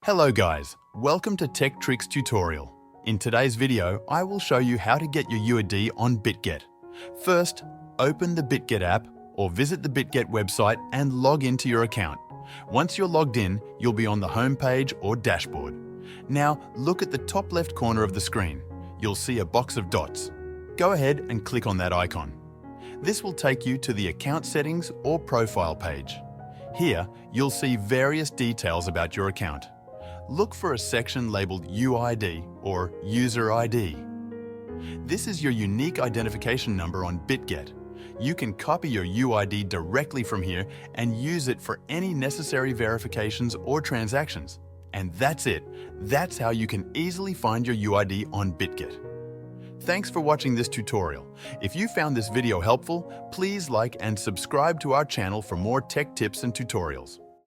Hello guys, welcome to Tech Tricks tutorial. In today's video, I will show you how to get your UID on Bitget. First, open the Bitget app or visit the Bitget website and log into your account. Once you're logged in, you'll be on the home page or dashboard. Now, look at the top left corner of the screen. You'll see a box of dots. Go ahead and click on that icon. This will take you to the account settings or profile page. Here, you'll see various details about your account. Look for a section labeled UID or User ID. This is your unique identification number on Bitget. You can copy your UID directly from here and use it for any necessary verifications or transactions. And that's it. That's how you can easily find your UID on Bitget. Thanks for watching this tutorial. If you found this video helpful, please like and subscribe to our channel for more tech tips and tutorials.